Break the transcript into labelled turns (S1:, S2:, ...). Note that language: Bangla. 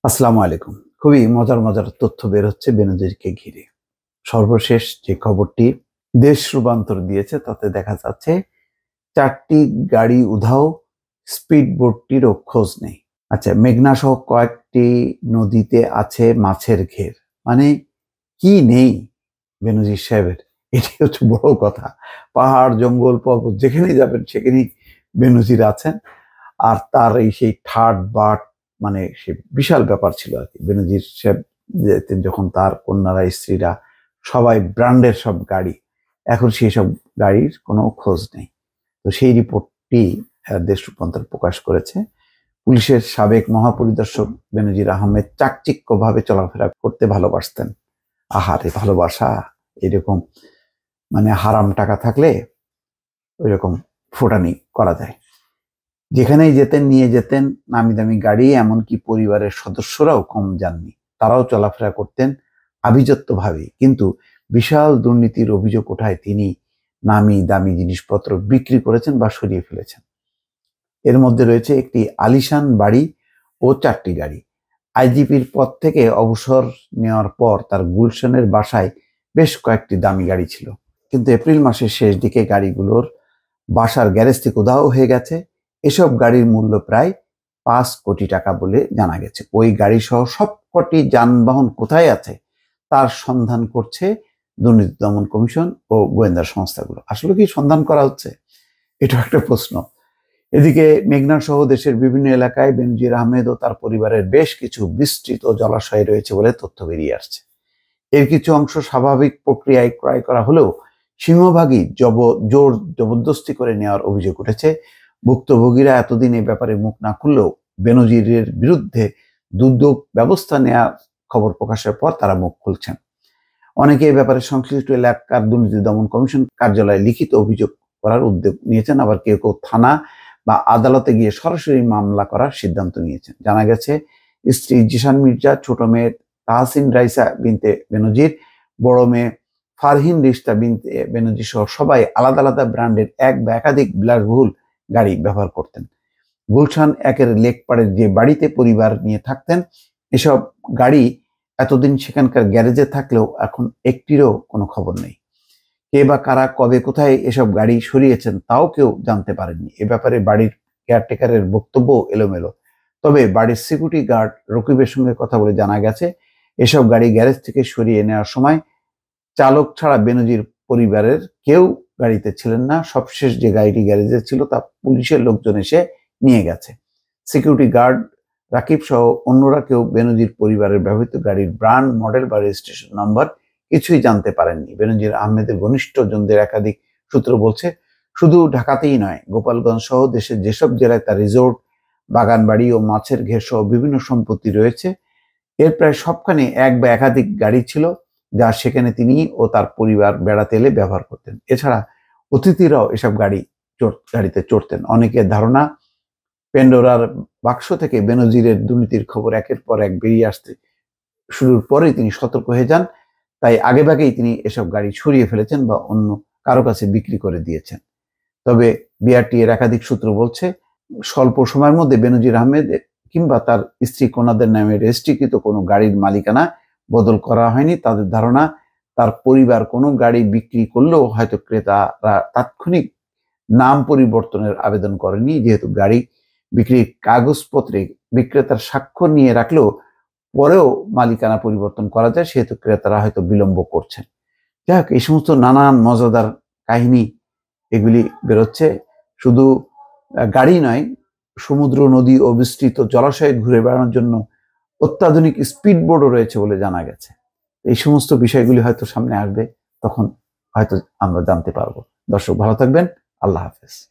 S1: আসসালামু আলাইকুম। খুবই মজার মজার তথ্য বের হচ্ছে বেনজিরকে ঘিরে। সর্বশেষ যে খবরটি দেশ রূপান্তর দিয়েছে তাতে দেখা যাচ্ছে ৪টি গাড়ি উধাও, স্পিড বোটটিরও খোঁজ নেই। আচ্ছা, মেঘনা সহ কয়েকটি নদীতে আছে মাছের ঘের। মানে কি নেই বেনজির সাহেবের? এটি হচ্ছে বড় কথা। পাহাড়, জঙ্গল, পর্বত যেখানেই যাবেন সেখানেই বেনজির আছেন। আর তার এই সেই ঠাট বাট, মানে সে বিশাল ব্যাপার ছিল আর কি। বেনজির সাহেব যেতেন যখন তার কন্যারা, স্ত্রীরা সবাই ব্র্যান্ডের সব গাড়ি, এখন সেই সব গাড়ির কোনো খোঁজ নেই। তো সেই রিপোর্টটি দেশ রূপান্তর প্রকাশ করেছে। পুলিশের সাবেক মহাপরিদর্শক বেনজির আহমেদ চাকচিক্যভাবে চলাফেরা করতে ভালোবাসতেন। আহারে ভালোবাসা! এরকম মানে হারাম টাকা থাকলে ওইরকম ফোটানি করা যায়। যেখানেই যেতেন নিয়ে যেতেন নামি দামি গাড়ি, এমনকি পরিবারের সদস্যরাও কম যাননি। তারাও চলাফেরা করতেন আভিজাত্যভাবে। কিন্তু বিশাল দুর্নীতির অভিযোগ ওঠায় তিনি নামি দামি জিনিসপত্র বিক্রি করেছেন বা সরিয়ে ফেলেছেন। এর মধ্যে রয়েছে একটি আলিশান বাড়ি ও 4টি গাড়ি। আইজিপির পদ থেকে অবসর নেওয়ার পর তার গুলশানের বাসায় বেশ কয়েকটি দামি গাড়ি ছিল। কিন্তু এপ্রিল মাসের শেষ দিকে গাড়িগুলোর বাসার গ্যারেজ থেকে উধাও হয়ে গেছে। এসব গাড়ির মূল্য প্রায় 5 কোটি টাকা বলে জানা গেছে। ওই গাড়ি সহ সবকটি যানবাহন কোথায় আছে তার সন্ধান করছে দুর্নীতি দমন কমিশন ও গোয়েন্দা সংস্থাগুলো। আসলে কি সন্ধান করা হচ্ছে? এটা একটা প্রশ্ন। এদিকে মেঘনা সহ দেশের বিভিন্ন এলাকায় বেনজির আহমেদ ও তার পরিবারের বেশ কিছু বিস্তৃত জলাশয় রয়েছে বলে তথ্য বেরিয়ে আসছে। এর কিছু অংশ স্বাভাবিক প্রক্রিয়ায় ক্রয় করা হলেও সিংহভাগই জোর জবরদস্তি করে নেওয়ার অভিযোগ উঠেছে। ভুক্তভোগীরা এতদিন এ ব্যাপারে মুখ না খুললেও বেনজিরের বিরুদ্ধে দুদক ব্যবস্থা নেওয়ার খবর প্রকাশের পর তারা মুখ খুলছেন। অনেকে এ ব্যাপারে সংশ্লিষ্ট এলাকার দুর্নীতি দমন কমিশন কার্যালয়ে লিখিত অভিযোগ করার উদ্যোগ নিয়েছেন, আবার কেউ কেউ থানা বা আদালতে গিয়ে সরাসরি মামলা করার সিদ্ধান্ত নিয়েছেন। জানা গেছে স্ত্রী জিশান মির্জা, ছোট মেয়ে তাহসিন রাইসা বিনতে বেনজির, বড় মেয়ে ফারহিন রিশতা বিনতে বেনজির সহ সবাই আলাদা আলাদা ব্র্যান্ডের এক বা একাধিক বিলাসবহুল গাড়ি ব্যবহার করতেন। গুলশান একের লেকপাড়ের যে বাড়িতে পরিবার নিয়ে থাকতেন, এসব গাড়ি এতদিন সেখানকার গ্যারেজে থাকলেও এখন একটিরও কোনো খবর নেই। কে বা কারা কবে কোথায় এসব গাড়ি সরিয়েছেন তাও কেউ জানতে পারেননি। এ ব্যাপারে বাড়ির কেয়ারটেকারের বক্তব্য এলোমেলো। তবে বাড়ির সিকিউরিটি গার্ড রকিবের সঙ্গে কথা বলে জানা গেছে এসব গাড়ি গ্যারেজ থেকে সরিয়ে নেওয়ার সময় চালক ছাড়া বেনজির পরিবারের কেউ গাড়িতে ছিলেন না। সবশেষ যে গাড়িটি গ্যারেজে ছিল তা পুলিশের লোকজন এসে নিয়ে গেছে। সিকিউরিটি গার্ড রাকিব সহ অন্যরা কেউ বেনজির পরিবারের ব্যবহৃত গাড়ির ব্র্যান্ড, মডেল বা রেজিস্ট্রেশন নাম্বার কিছুই জানতে পারেননি। বেনজির আহমেদের ঘনিষ্ঠজনদের একাধিক সূত্র বলছে, শুধু ঢাকাতেই নয়, গোপালগঞ্জ সহ দেশের যেসব জেলায় তার রিসোর্ট, বাগানবাড়ি ও মাছের ঘের সহ বিভিন্ন সম্পত্তি রয়েছে, এর প্রায় সবখানে এক বা একাধিক গাড়ি ছিল, যা সেখানে তিনি ও তার পরিবার বেড়াতে এলে ব্যবহার করতেন। এছাড়া অতিথিরাও এসব গাড়িতে চড়তেন। অনেকের ধারণা পেন্ডোরার বাক্স থেকে বেনজিরের দুর্নীতির খবর একের পর এক বেরিয়ে আসতে শুরুর পরেই তিনি সতর্ক হয়ে যান। তাই আগেভাগেই তিনি এসব গাড়ি সরিয়ে ফেলেছেন বা অন্য কারো কাছে বিক্রি করে দিয়েছেন। তবে বিআরটি এর একাধিক সূত্র বলছে, স্বল্প সময়ের মধ্যে বেনজির আহমেদ কিংবা তার স্ত্রী কন্যাদের নামে রেজিস্ট্রিকৃত কোনো গাড়ির মালিকানা বদল করা হয়নি। তাদের ধারণা তার পরিবার কোনো গাড়ি বিক্রি করলেও হয়তো ক্রেতারা তাৎক্ষণিক নাম পরিবর্তনের আবেদন করেনি, যেহেতু গাড়ি বিক্রির কাগজপত্রে বিক্রেতার স্বাক্ষর নিয়ে রাখলেও পরেও মালিকানা পরিবর্তন করা যায়, সেহেতু ক্রেতারা হয়তো বিলম্ব করছেন। যাক, এই সমস্ত নানান মজাদার কাহিনী এগুলি বেরোচ্ছে। শুধু গাড়ি নয়, সমুদ্র, নদী ও বিস্তৃত জলাশয়ে ঘুরে বেড়ানোর জন্য অত্যাধুনিক স্পিড বোটও রয়েছে বলে জানা গেছে। এই সমস্ত বিষয়গুলি হয়তো সামনে আসবে, তখন হয়তো আমরা জানতে পারবো। দর্শক ভালো থাকবেন। আল্লাহ হাফেজ।